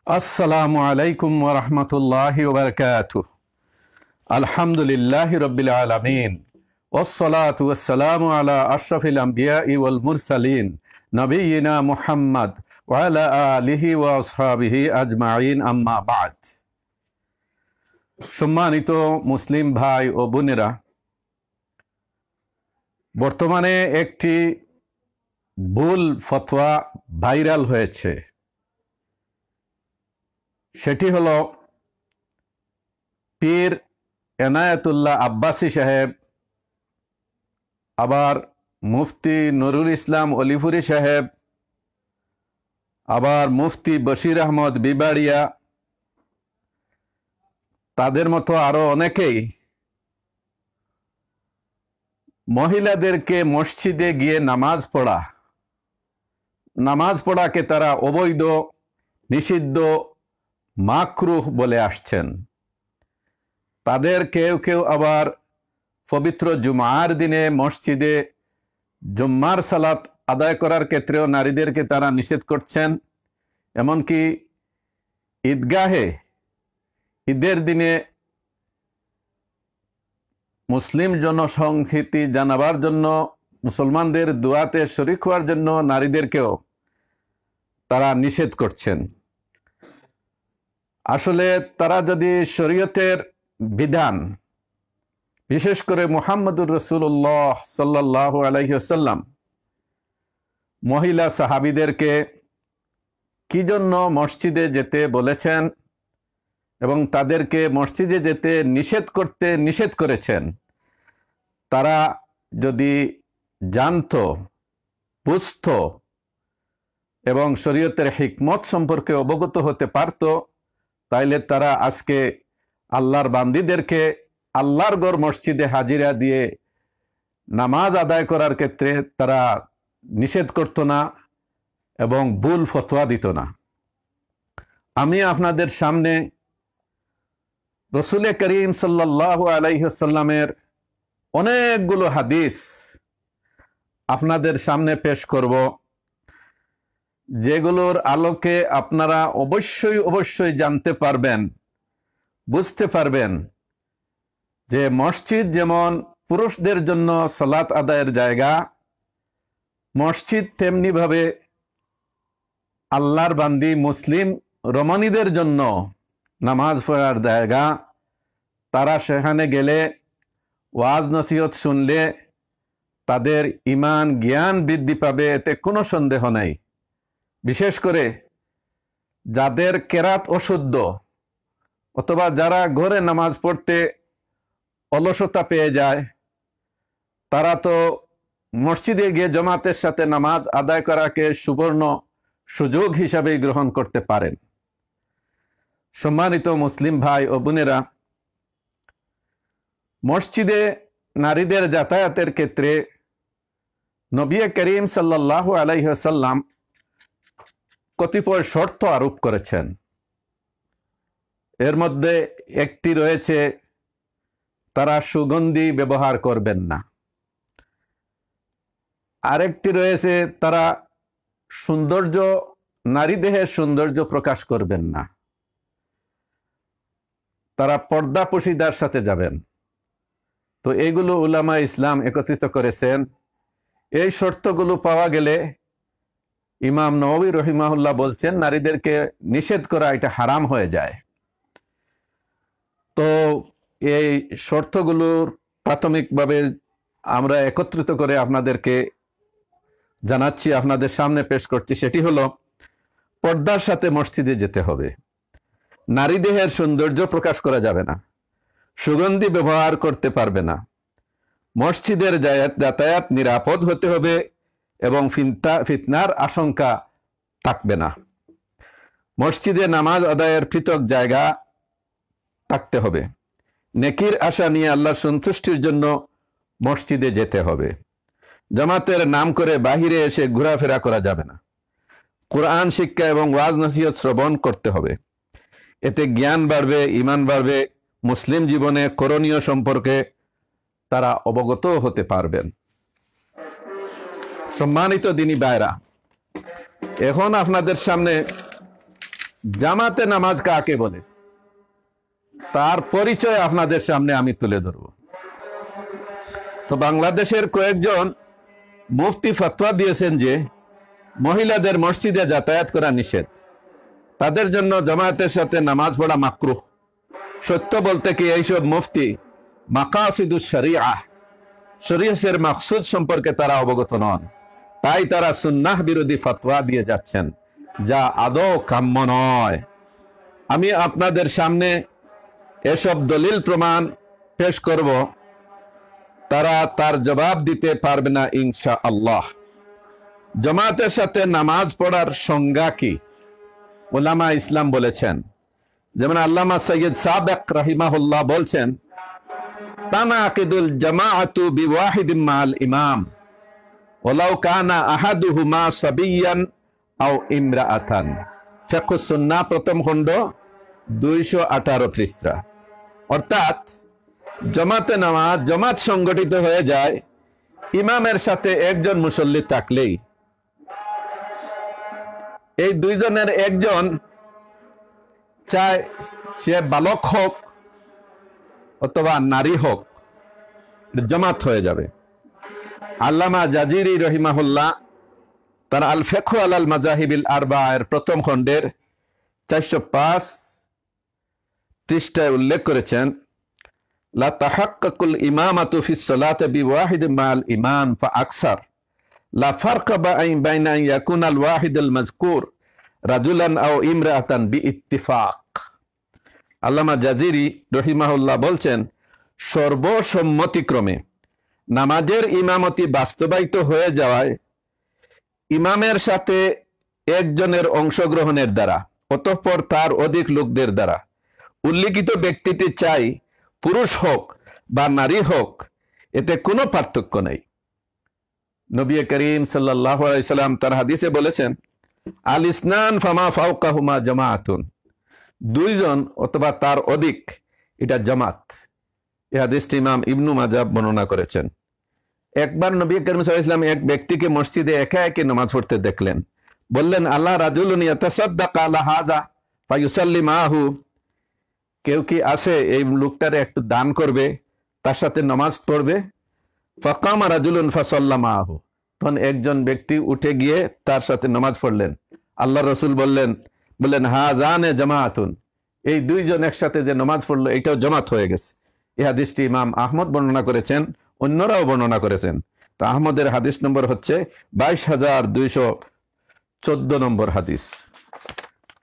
আসসালামু আলাইকুম ওয়া রাহমাতুল্লাহি ওয়া বারাকাতুহু। আলহামদুলিল্লাহি রাব্বিল আলামিন ওয়াসসালাতু ওয়াসসালামু আলা আশরাফিল আমবিয়াই ওয়াল মুরসালিন নবিয়িনা মুহাম্মদ ওয়া আলা আলিহি ওয়া আসহাবিহি আজমাইন, আম্মা বা'দ। সম্মানিত মুসলিম ভাই ও বোনেরা, বর্তমানে একটি ভুল ফতোয়া ভাইরাল হয়েছে। সেটি হলো পীর এনায়েতুল্লাহ আব্বাসী সাহেব, আবার মুফতি নুরুল ইসলাম অলিপুরি সাহেব, আবার মুফতি বশির আহমদ বিবাড়িয়া, তাদের মতো আরো অনেকেই মহিলাদেরকে মসজিদে গিয়ে নামাজ পড়াকে তারা অবৈধ, নিষিদ্ধ, মাকরুহ বলে আসছেন। তাদের কেউ কেউ আবার পবিত্র জুমার দিনে মসজিদে জুম্মার সালাত আদায় করার ক্ষেত্রেও নারীদেরকে তারা নিষেধ করছেন। এমনকি ঈদগাহে ঈদের দিনে মুসলিম জনসংহতি জানাবার জন্য, মুসলমানদের দোয়াতে শরীক হওয়ার জন্য নারীদেরকেও তারা নিষেধ করছেন। আসলে তারা যদি শরীয়তের বিধান, বিশেষ করে মুহাম্মদুর রাসূলুল্লাহ সাল্লাল্লাহু আলাইহি ওয়াসাল্লাম মহিলা সাহাবীদেরকে কি জন্য মসজিদে যেতে বলেছেন এবং তাদেরকে মসজিদে যেতে নিষেধ করেছেন, তারা যদি জানতো, বুঝতো এবং শরীয়তের হিকমত সম্পর্কে অবগত হতে পারত, তাইলে তারা আজকে আল্লাহর বান্দীদেরকে আল্লাহর ঘর মসজিদে হাজিরা দিয়ে নামাজ আদায় করার ক্ষেত্রে তারা নিষেধ করত না এবং ভুল ফতোয়া দিত না। আমি আপনাদের সামনে রাসূল করিম সাল্লাল্লাহু আলাইহি ওয়াসাল্লামের অনেকগুলো হাদিস আপনাদের সামনে পেশ করব, যেগুলোর আলোকে আপনারা অবশ্যই জানতে পারবেন, বুঝতে পারবেন যে মসজিদ যেমন পুরুষদের জন্য সালাত আদায়ের জায়গা, মসজিদ তেমনিভাবে আল্লাহর বান্দী মুসলিম রমণীদের জন্য নামাজ পড়ার জায়গা। তারা সেখানে গেলে ওয়াজ নসিহত শুনলে তাদের ঈমান জ্ঞান বৃদ্ধি পাবে, এতে কোনো সন্দেহ নাই। বিশেষ করে যাদের কেরাত অশুদ্ধ অথবা যারা ঘরে নামাজ পড়তে অলসতা পেয়ে যায়, তারা তো মসজিদে গিয়ে জামাতের সাথে নামাজ আদায় করাকে সুবর্ণ সুযোগ হিসাবে গ্রহণ করতে পারেন। সম্মানিত মুসলিম ভাই ও বোনেরা, মসজিদে নারীদের যাতায়াতের ক্ষেত্রে নবী করিম সাল্লাল্লাহু আলাইহি ওয়াসাল্লাম কতিপয় শর্ত আরোপ করেছেন। এর মধ্যে একটি রয়েছে, তারা সুগন্ধি ব্যবহার করবেন না। আরেকটি রয়েছে, তারা নারী দেহের সৌন্দর্য প্রকাশ করবেন না। তারা পর্দা পশিদার সাথে যাবেন। তো এইগুলো উলামা ইসলাম একত্রিত করেছেন। এই শর্তগুলো পাওয়া গেলে ইমাম নববী রহিমাহুল্লাহ বলছেন নারীদেরকে নিষেধ করা এটা হারাম হয়ে যায়। তো এই শর্তগুলোর প্রাথমিকভাবে আমরা একত্রিত করে আপনাদেরকে জানাচ্ছি, আপনাদের সামনে পেশ করছি। সেটি হলো, পর্দার সাথে মসজিদে যেতে হবে, নারী দেহের সৌন্দর্য প্রকাশ করা যাবে না, সুগন্ধি ব্যবহার করতে পারবে না, মসজিদের যাতায়াত নিরাপদ হতে হবে এবং ফিতনার আশঙ্কা থাকবে না, মসজিদে নামাজ আদায়ের পৃথক জায়গা থাকতে হবে, নেকির আশা নিয়ে আল্লাহর সন্তুষ্টির জন্য মসজিদে যেতে হবে, জামাতের নাম করে বাহিরে এসে ঘোরাফেরা করা যাবে না, কোরআন শিক্ষা এবং ওয়াজ নসিহত শ্রবণ করতে হবে। এতে জ্ঞান বাড়বে, ঈমান বাড়বে, মুসলিম জীবনে করণীয় সম্পর্কে তারা অবগত হতে পারবেন। সম্মানিত দিনী ভাইরা, এখন আপনাদের সামনে জামাতে নামাজ কাকে বলে তার পরিচয় আপনাদের সামনে আমি তুলে ধরব। তো বাংলাদেশের কয়েকজন মুফতি ফতোয়া দিয়েছেন যে মহিলাদের মসজিদে যাতায়াত করা নিষেধ, তাদের জন্য জামায়াতের সাথে নামাজ পড়া মাকরুহ। সত্য বলতে কি এইসব মুফতি মাকাসিদুশ শরিয়া, শরীয়তের মাকসুদ সম্পর্কে তারা অবগত নন, তাই তারা সুন্নাহ বিরোধী ফতোয়া দিয়ে যাচ্ছেন, যা আদৌ কাম্য নয়। আমি আপনাদের সামনে এসব দলিল প্রমাণ পেশ করব, তারা তার জবাব দিতে পারবে না ইনশাআল্লাহ। জামাতের সাথে নামাজ পড়ার সংজ্ঞা কি উলামা ইসলাম বলেছেন। যেমন আল্লামা সৈয়দ সাবেক রাহিমাহুল্লাহ বলছেন, তানাকিদুল জামাআতু বিওয়াহিদিন মাল ইমাম ওয়ালাউ কানা আহাদুহুমা সাবিয়ান আও ইমরাআতান। ফিকহুস সুন্নাহ প্রথম খণ্ড 218 পৃষ্ঠা। অর্থাৎ জামাতে নামাজ, জামাত সংগঠিত হয়ে যায় ইমামের সাথে একজন মুসল্লি থাকলেই। এই দুইজনের একজন, চাই সে বালক হোক অথবা নারী হোক, জামাত হয়ে যাবে। আল্লামা জাজিরি রহিমাহুল্লাহ তার আল ফিকহু আলাল মাযাহিবিল আরবা এর প্রথম খণ্ডের 405 পৃষ্ঠায় উল্লেখ করেছেন, লা তাহাক্কাকুল ইমামাতু ফিস সালাতি বিওয়াহিদিন মাল ইমাম ফাআকসার লা ফারকা বাইনা আন ইয়াকুনা আল ওয়াহিদ আল মাযকুর রাজুলান আও ইমরাআতান বিইত্তিফাক। আল্লামা জাজিরি রহিমাহুল্লাহ বলছেন, সর্বসম্মতিক্রমে নামাজের ইমামতি বাস্তবায়িত হয়ে যাওয়ায় ইমামের সাথে একজনের অংশগ্রহণের দ্বারা অতঃপর তার অধিক লোকদের দ্বারা উল্লিখিত ব্যক্তিটি চাই পুরুষ হোক বা নারী হোক, এতে কোনো পার্থক্য নেই। নবী করিম সাল্লাল্লাহু আলাইহি সাল্লাম তার হাদিসে বলেছেন, আল ইসনান ফামা ফাওকাহুমা জামাআতুন, দুইজন অথবা তার অধিক এটা জামাত। এই হাদিসটি ইমাম ইবনু মাজাহ বর্ণনা করেছেন। একবার নবী করিম সাল্লাল্লাহু আলাইহি সাল্লাম এক ব্যক্তিকে মসজিদে একা একা নামাজ পড়তে দেখলেন। বললেন, আল্লাহ রাজুলুন ইয়াতাসাদ্দাকু আলা হাযা ফায়ুসাল্লি মাহু, কেউ কি আছে এই লোকটারে একটু দান করবে, তার সাথে নামাজ পড়বে? ফাকামা রাজুলুন ফাসাল্লা মাহু, তখন একজন ব্যক্তি উঠে গিয়ে তার সাথে নামাজ পড়লেন। আল্লাহ রসুল বললেন হাযানে জামাআতুন, এই দুইজন একসাথে যে নামাজ পড়লো এটাও জামাত হয়ে গেছে। এই হাদিসটি ইমাম আহমদ বর্ণনা করেছেন, অন্যরাও বর্ণনা করেছেন। তো আহমদের হাদিস নম্বর হচ্ছে 22,214 নম্বর হাদিস।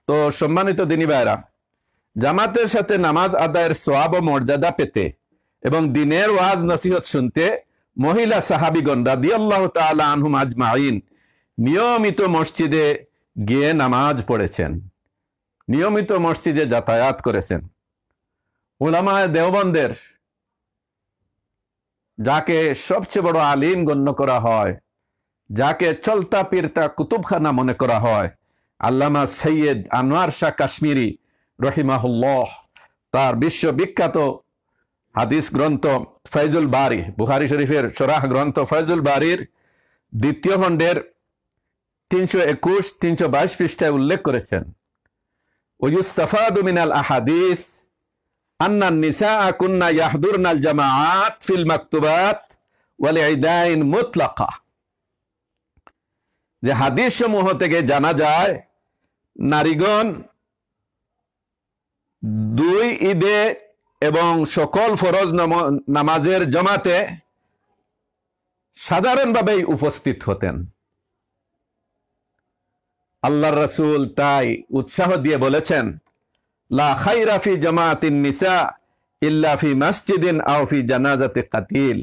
তো সম্মানিত দিনী ভাইরা, জামাতের সাথে নামাজ আদায়ের সওয়াব ও মর্যাদা পেতে এবং দিনের ওয়াজ নসিহত শুনতে মহিলা সাহাবীগণ রাদিয়াল্লাহু তাআলা আনহুম আজমাইন নিয়মিত মসজিদে গিয়ে নামাজ পড়েছেন, নিয়মিত মসজিদে যাতায়াত করেছেন। উলামায়ে দেওবন্দের, যাকে সবচেয়ে বড় আলিম গণ্য করা হয়, যাকে চলতা ফিরতা কুতুবখানা মনে করা হয়, আল্লামা সৈয়দ আনোয়ার শাহ কাশ্মীরি রহিমাহুল্লাহ তার বিশ্ববিখ্যাত হাদিস গ্রন্থ ফয়জুল বারি, বুখারী শরীফের শরাহ গ্রন্থ ফয়জুল বারির 2য় খণ্ডের 321-322 পৃষ্ঠায় উল্লেখ করেছেন, ওয়ুস্তাফাদু মিনাল আহাদিস আন্নান নিসা কুন্না ইয়াহদুরনাল জামাআত ফিল মাকতুবাত ওয়াল ইদাইন মুতলাকা, যে হাদিস সমূহ থেকে জানা যায় নারীগণ 2 ঈদে এবং সকল ফরজ নামাজের জামাতে সাধারণভাবেই উপস্থিত হতেন। আল্লাহর রাসূল তাই উৎসাহ দিয়ে বলেছেন, লা খায়রা ফি জামাআতিন নিসা ইল্লা ফি মসজিদিন আও ফি জানাজাতি কাতিল।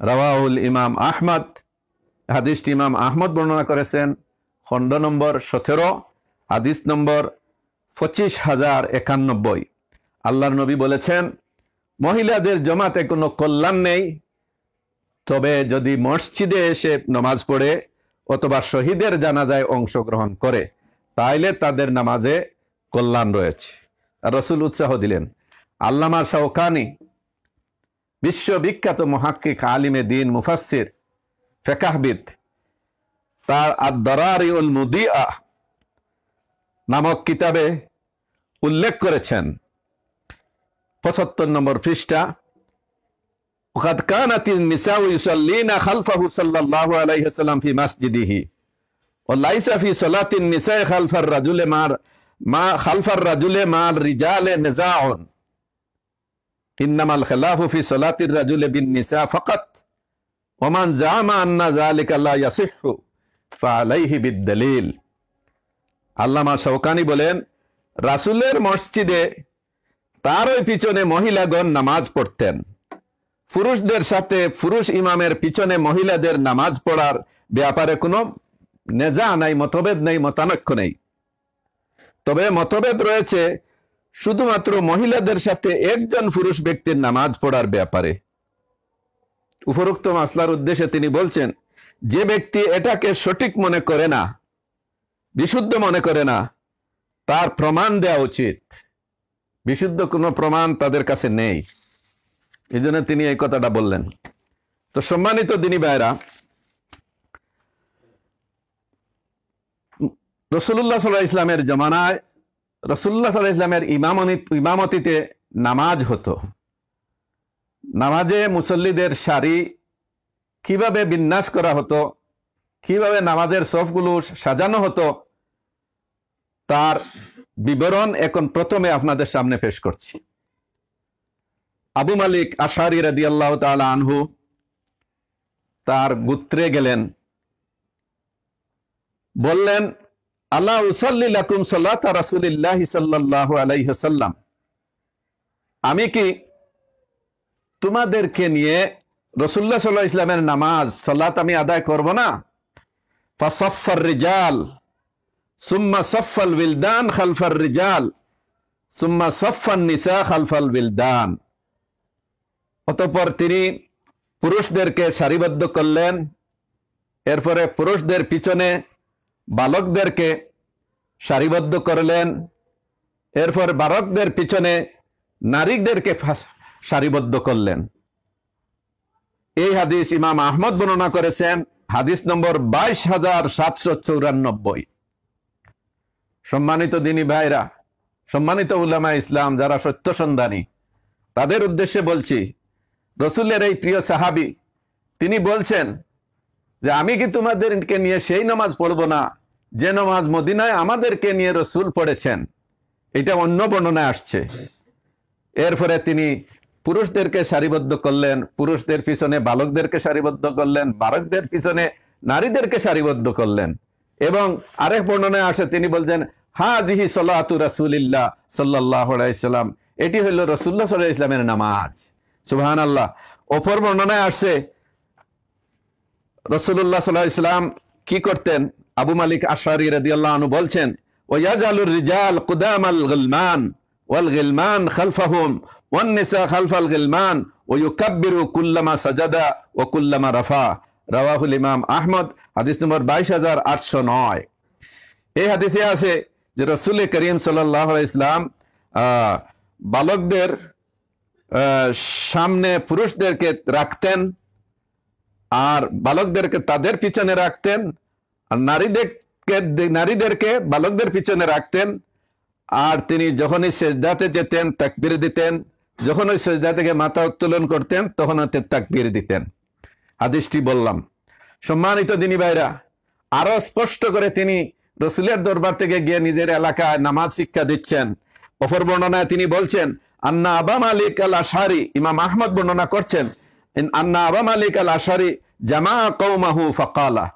রাওয়াহুল ইমাম আহমদ। হাদিসটি ইমাম আহমদ বর্ণনা করেছেন, খণ্ড নম্বর 17, হাদিস নম্বর 25,091। আল্লাহর নবী বলেছেন, মহিলাদের জামাতে কোনো কল্যাণ নেই, তবে যদি মসজিদে এসে নামাজ পড়ে অথবা শহীদের জানাজায় অংশগ্রহণ করে তাইলে তাদের নামাজে কল্যাণ রয়েছে। রাসূল উৎসাহ দিলেন। আল্লামা শাওকানি, বিশ্ববিখ্যাত মুহাক্কিক, আলিমে দ্বীন, মুফাসসির, ফিকহবিদ, তার আদ-দারারিউল মুদিআ নামক কিতাবে উল্লেখ করেছেন 75 নম্বর পৃষ্ঠা, وقد كانت النساء يصلين خلفه صلى الله عليه وسلم في مسجده وليس في صلاة النساء خلف الرجل مع الرجال نزاع إنما الخلاف في صلاة الرجل بالنساء فقط ومن زعم أن ذلك لا يصح فعليه بالدليل। আল্লামা শওকানি বলেন, রাসূলের মসজিদে তার ওই পিছনে মহিলাগণ নামাজ পড়তেন। পুরুষদের সাথে পুরুষ ইমামের পিছনে মহিলাদের নামাজ পড়ার ব্যাপারে কোনো নেজা নাই, মতভেদ নেই, মতানৈক্য নেই। তবে মতভেদ রয়েছে শুধুমাত্র মহিলাদের সাথে একজন পুরুষ ব্যক্তির নামাজ পড়ার ব্যাপারে। উপরোক্ত মাসলার উদ্দেশ্যে তিনি বলছেন, যে ব্যক্তি এটাকে সঠিক মনে করে না, বিশুদ্ধ মনে করে না, তার প্রমাণ দেওয়া উচিত। বিশুদ্ধ কোনো প্রমাণ তাদের কাছে নেই, এই জন্য তিনি এই কথাটা বললেন। তো সম্মানিত দিনী ভাইরা, রাসূলুল্লাহ সাল্লাল্লাহু আলাইহি ইসলামের জামানায় রাসূলুল্লাহ সাল্লাল্লাহু আলাইহি ইসলামের ইমামতিতে নামাজ হতো। নামাজে মুসল্লিদের সারি কিভাবে বিন্যাস করা হতো, কিভাবে নামাজের সফগুলো সাজানো হতো, তার বিবরণ এখন প্রথমে আপনাদের সামনে পেশ করছি। আবু মালিক আশআরী রাদিয়াল্লাহু তাআলা আনহু তার গোত্রে গেলেন, বললেন, আল্লাহ উসাল্লি লাকুম সালাতা রাসূলিল্লাহি সাল্লাল্লাহু আলাইহি ওয়াসাল্লাম, আমি কি তোমাদেরকে নিয়ে রাসূলুল্লাহ সাল্লাল্লাহু আলাইহি ইসলামের নামাজ সালাত আমি আদায় করব না? ফাসাফফার রিজাল সুম্মা সাফফাল বিলদান খালফার রিজাল সুম্মা সাফফান নিসা খালফাল বিলদান। অতঃপর তিনি পুরুষদেরকে সারিবদ্ধ করলেন, এরপরে পুরুষদের পিছনে বালকদেরকে সারিবদ্ধ করলেন, এরপর বালকদের পিছনে নারীদেরকে সারিবদ্ধ করলেন। এই হাদিস ইমাম আহমদ বর্ণনা করেছেন, হাদিস নম্বর 22,794। সম্মানিত দিনী ভাইরা, সম্মানিত উলামা ইসলাম যারা সত্য সন্ধানী, তাদের উদ্দেশ্যে বলছি, রসুলের এই প্রিয় সাহাবী তিনি বলছেন যে আমি কি তোমাদেরকে নিয়ে সেই নামাজ পড়বো না যে নামাজ মদিনায় আমাদেরকে নিয়ে রসুল পড়েছেন? এটা অন্য বর্ণনায় আসছে। এরপরে তিনি পুরুষদেরকে সারিবদ্ধ করলেন, পুরুষদের পিছনে বালকদেরকে সারিবদ্ধ করলেন, বালকদের পিছনে নারীদেরকে সারিবদ্ধ করলেন। এবং আরেক বর্ণনায় আসে, তিনি বলছেন, হাজিহি সালাতু রাসূলিল্লাহ সাল্লাল্লাহু আলাইহি সাল্লাম, এটি হলো রাসূলুল্লাহ সাল্লাল্লাহু আলাইহি ইসলামের নামাজ। সুবহানাল্লাহ। অপর বর্ণনায় আসছে রাসূলুল্লাহ সাল্লাল্লাহু আলাইহি ইসলাম কি করতেন? আবু মালিক আশআরী রাদিয়াল্লাহু আনহু বলছেন, ওয়ায়াজালুর রিজাল কুদামাল গিলমান ওয়াল গিলমান খালফাহুম ওয়ান নিসা খালফাল গিলমান ওয়া ইউকাব্বিরু কুল্লামা সাজাদা ওয়া কুল্লামা রাফা। রাওয়াহুল ইমাম আহমদ, হাদিস নম্বর 22,809। এই হাদিসে আছে যে রাসূল করিম সাল্লাল্লাহু আলাইহি ইসলাম বালকদের সামনে পুরুষদেরকে রাখতেন, আর বালকদেরকে তাদের পিছনে রাখতেন, আর নারীদেরকে বালকদের পিছনে রাখতেন। আর তিনি যখনই সেজদাতে যেতেন তাকবীর দিতেন, যখন ওই সেজদা থেকে মাথা উত্তোলন করতেন তখন তাকবীর দিতেন। হাদিসটি বললাম। সম্মানিত দিনী ভাইরা, আরো স্পষ্ট করে তিনি রসুলের দরবার থেকে গিয়ে নিজের এলাকায় নামাজ শিক্ষা দিচ্ছেন। অপর বর্ণনায় তিনি বলছেন, আন্না আবা মালিক আল আশআরী, ইমাম আহমদ বর্ণনা করছেন, আন্না আবা মালিক আল আশআরী জামা কওমাহু ফাকালা,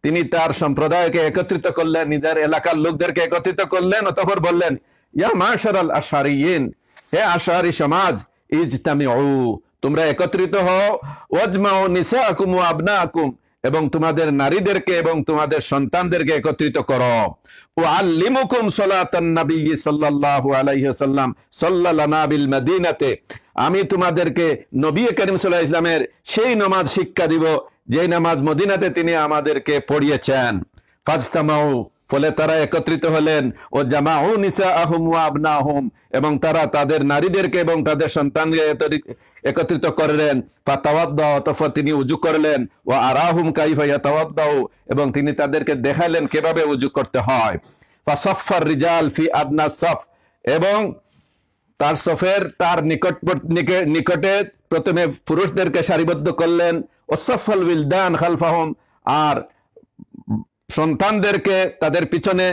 তিনি তার সম্প্রদায়কে একত্রিত করলেন, নিজের এলাকার লোকদেরকে একত্রিত করলেন। অতঃপর বললেন, ইয়া মাশারাল আশআরিয়িন, হে আশআরী সমাজ, ইজতামিউ, তোমরা একত্রিত হও, ওয়াজমাউ নিসাআকুম ওয়া আবনাআকুম, এবং তোমাদের নারীদেরকে এবং তোমাদের সন্তানদেরকে একত্রিত করো। ওয়াল্লিমুকুম সালাতান নবী সাল্লাল্লাহু আলাইহি ওয়াসাল্লাম সাল্লাল্লানা বিল মদিনাতে, আমি তোমাদেরকে নবী করিম সাল্লাল্লাহু আলাইহি ওয়াসাল্লামের সেই নামাজ শিক্ষা দিব যে নামাজ মদিনাতে তিনি আমাদেরকে পড়িয়েছেন। ফাজতামাউ, ফলে তারা একত্রিত হলেন, ও জামাউ নিসাআহুম ওয়া আবনাহুম, এবং তারা তাদের নারীদেরকে এবং তাদের সন্তানকে একত্রিত করলেন। ফাতাওয়াদ্দাউ, অতঃপর তিনি ওযু করলেন। ওয়া আরাহুম কাইফা ইয়াতাওয়াদ্দাউ, এবং তিনি তাদেরকে দেখালেন কিভাবে ওযু করতে হয়। ফাসাফফার রিজাল ফি আদনা সাফ, এবং তার সফের তার নিকটে প্রথমে পুরুষদেরকে সারিবদ্ধ করলেন, ওয়াসাফাল উইলদান খালফাহুম, আর সন্তানদেরকে তাদের পিছনে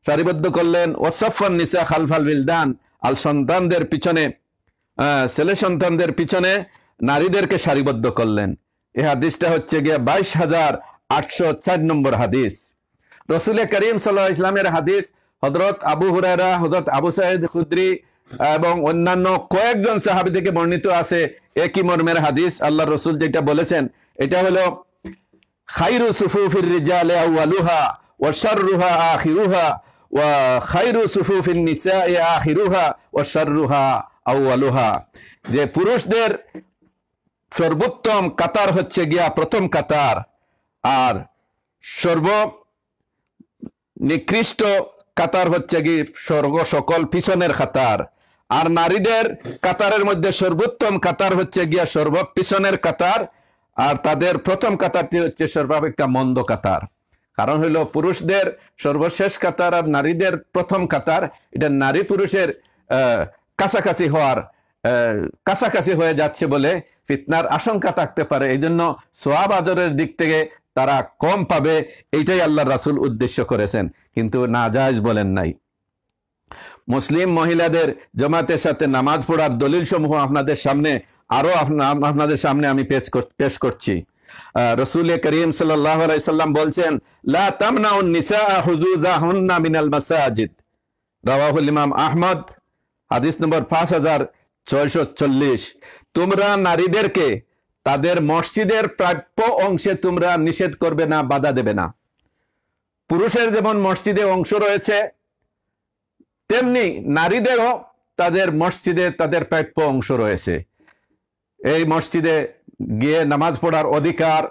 সারিবদ্ধ করলেন, ওয়াসাফান নিসা খালফাল উইলদান, আর সন্তানদের পিছনে ছেলে সন্তানদের পিছনে নারীদেরকে সারিবদ্ধ করলেন। এই হাদিসটা হচ্ছে গিয়ে 22,804 নম্বর হাদিস। রসুল করিম সাল্লাল্লাহু আলাইহি ওয়াসাল্লামের হাদিস হযরত আবু হুরায়রা, হযরত আবু সাঈদ খুদরি এবং অন্যান্য কয়েকজন সাহাবী থেকে বর্ণিত আছে একই মর্মের হাদিস। আল্লাহ রসুল যেটা বলেছেন এটা হলো, খায়রু সুফুফির রিজালি আউয়ালুহা ওয়া শাররুহা আখিরুহা ওয়া খায়রু সুফুফিন নিসাই আখিরুহা ওয়া শাররুহা আউয়ালুহা, যে পুরুষদের সর্বোত্তম কাতার হচ্ছে গিয়া প্রথম কাতার, আর সর্ব নিকৃষ্ট কাতার হচ্ছে কি সকল পিছনের কাতার, আর নারীদের কাতারের মধ্যে সর্বোত্তম কাতার হচ্ছে গিয়া সর্ব পিছনের কাতার, আর তাদের প্রথম কাতারটি হচ্ছে সর্বাপেক্ষা মন্দ কাতার। কারণ হইল পুরুষদের সর্বশেষ কাতার আর নারীদের প্রথম কাতার, এটা নারী পুরুষের কাছাকাছি হয়ে যাচ্ছে বলে ফিতনার আশঙ্কা থাকতে পারে। এই জন্য সোয়াব আদরের দিক থেকে তারা কম পাবে, এইটাই আল্লাহ রাসূল উদ্দেশ্য করেছেন, কিন্তু নাজায়েজ বলেন নাই। মুসলিম মহিলাদের জামাতের সাথে নামাজ পড়ার দলিল সমূহ আপনাদের সামনে আমি পেশ করছি। রাসূল করিম সাল্লাল্লাহু আলাইহি ওয়াসাল্লাম বলছেন, লা তামনাউন নিসা হুজুজাহুন্না মিনাল মাসাজিদ, রাওয়াহুল ইমাম আহমদ, হাদিস নম্বর 5640। তোমরা নারীদেরকে তাদের মসজিদের প্রাপ্য অংশে তোমরা নিষেধ করবে না, বাধা দেবে না। পুরুষের যেমন মসজিদে অংশ রয়েছে, তেমনি নারীদেরও তাদের মসজিদে তাদের প্রাপ্য অংশ রয়েছে। এই মসজিদে গিয়ে নামাজ পড়ার অধিকার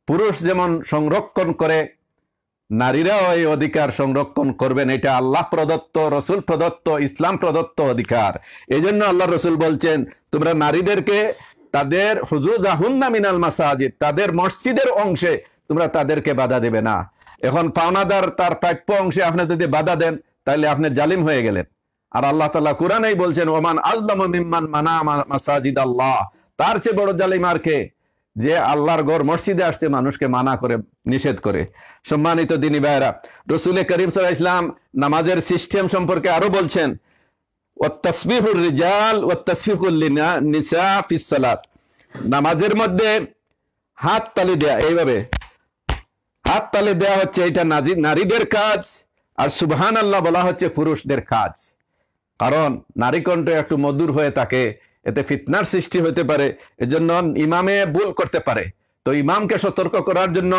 পুরুষ যেমন সংরক্ষণ করে, নারীরাও এই অধিকার সংরক্ষণ করবেন। এটা আল্লাহ প্রদত্ত, রসুল প্রদত্ত, ইসলাম প্রদত্ত অধিকার। এই জন্য আল্লাহ রসুল বলছেন, তোমরা নারীদেরকে তাদের হুজুজাহুন্না মিনাল মাসাজিদ, তাদের মসজিদের অংশে তোমরা তাদেরকে বাধা দেবে না। এখন পাওনাদার তার প্রাপ্য অংশে আপনি যদি বাধা দেন, তাহলে আপনি জালিম হয়ে গেলেন। আর আল্লাহ তাআলা কুরআনেই বলছেন, ওমান আযলামু মিম্মান মানা মাসাজিদ আল্লাহ, তার চেয়ে বড় জালিম আর কে, যে আল্লাহর ঘর মসজিদে আসতে মানুষকে মানা করে, নিষেধ করে। সম্মানিত দিনী ভাইরা, রাসূল করিম সাল্লাল্লাহু আলাইহি ওয়াসাল্লাম নামাজের সিস্টেম সম্পর্কে আরো বলছেন, ওয়াত তাসবিহুর রিজাল ওয়াত তাসফিকুল নিসা ফিস সালাত, নামাজের মধ্যে হাত তালি দেয়া, এইভাবে হাত তালি দেয়া হচ্ছে এটা নারীদের কাজ, আর সুবহানাল্লাহ বলা হচ্ছে পুরুষদের কাজ। কারণ নারী কণ্ঠ একটু মধুর হয়ে থাকে, এতে ফিতনার সৃষ্টি হতে পারে, এজন্য ইমামে ভুল করতে পারে। তো ইমামকে সতর্ক করার জন্য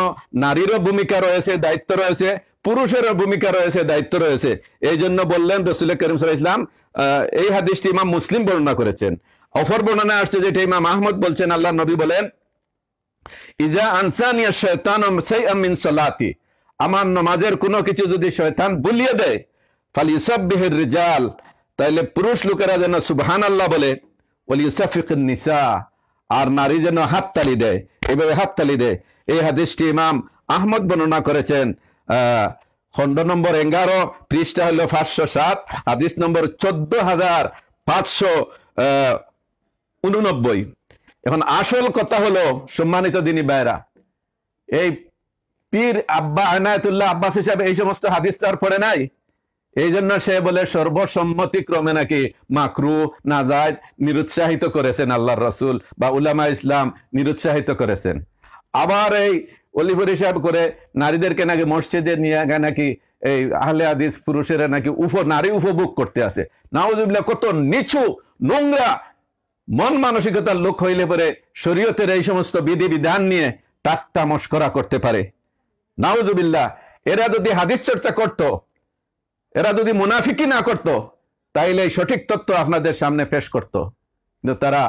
নারীরও ভূমিকা রয়েছে, দায়িত্ব রয়েছে, পুরুষেরও ভূমিকা রয়েছে, দায়িত্ব রয়েছে। এই জন্য বললেন রাসূল করিম সাল্লাল্লাহু আলাইহি ওয়াসাল্লাম, এই হাদিসটি ইমাম মুসলিম বর্ণনা করেছেন। অপর বর্ণনা আসছে যেটা ইমাম আহমদ বলছেন, আল্লাহ নবী বলেন, ইজা আনসানিয়া শাইতানু শাইআম মিন সালাতি, আমার নামাজের কোনো কিছু যদি শয়তান ভুলিয়ে দেয়, ফালিসাব্বিহির রিজাল, তাহলে পুরুষ লোকেরা যেন সুবহানাল্লাহ বলে, ওয়ালিউসাফিকুন নিসা, আর নারী যেন হাততালি দেয়, এভাবে হাততালি দেয়। এই হাদিসটি ইমাম আহমদ বর্ণনা করেছেন, খণ্ড নম্বর 11, পৃষ্ঠা হলো 507, হাদিস নম্বর 14,589। এখন আসল কথা হলো, সম্মানিত দিনী ভাইরা, এই পীর আব্বা আনায়াতুল্লাহ আব্বাস হিসাবে এই সমস্ত হাদিস তার পড়ে নাই। এই জন্য সে বলে সর্বসম্মতিক্রমে নাকি মাকরু নাজায়েজ নিরুৎসাহিত করেছেন আল্লাহর রাসূল বা উলামা ইসলাম নিরুৎসাহিত করেছেন। আবার এই অলিফর হিসাব করে নারীদেরকে নাকি মসজিদে নিয়ে নাকি এই আহলে হাদিস পুরুষেরা নাকি নারী উপভোগ করতে আসে। নাউজুবিল্লাহ, কত নিচু নোংরা মন মানসিকতার লোক হইলে পরে শরীয়তের এই সমস্ত বিধি বিধান নিয়ে ঠাট্টা মশকরা করতে পারে। নাউজুবিল্লাহ, এরা যদি হাদিস চর্চা করত, এরা যদি মুনাফিকি না করত, তাইলে এই সঠিক তথ্য আপনাদের সামনে পেশ করত, কিন্তু তারা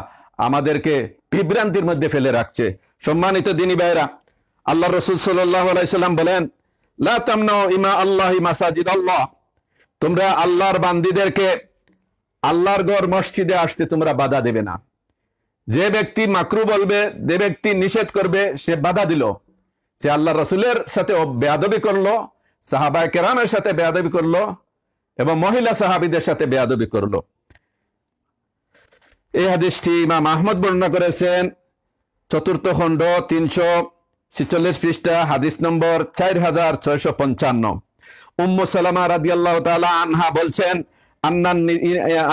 আমাদেরকে বিভ্রান্তির মধ্যে ফেলে রাখছে। সম্মানিত দিনী ভাইরা, আল্লাহ রাসূল সাল্লাল্লাহু আলাইহি সাল্লাম বলেন, লা তামনাউ ইমা আল্লাহি মাসাজিদ আল্লাহ, তোমরা আল্লাহর বান্দীদেরকে আল্লাহর ঘর মসজিদে আসতে তোমরা বাধা দেবে না। যে ব্যক্তি মাকরু বলবে, যে ব্যক্তি নিষেধ করবে, সে বাধা দিল, সে আল্লাহ রাসূলের সাথে বেয়াদবি করলো, সাহাবায়ে কেরামের সাথে বেয়াদবি করলো এবং মহিলা সাহাবীদের সাথে বেয়াদবি করলো। এই হাদিসটি ইমাম আহমদ বর্ণনা করেছেন, চতুর্থ খণ্ড 346 পৃষ্ঠা, হাদিস নম্বর 4655। উম্মু সালামা রাদিয়াল্লাহু তাআলা আনহা বলছেন,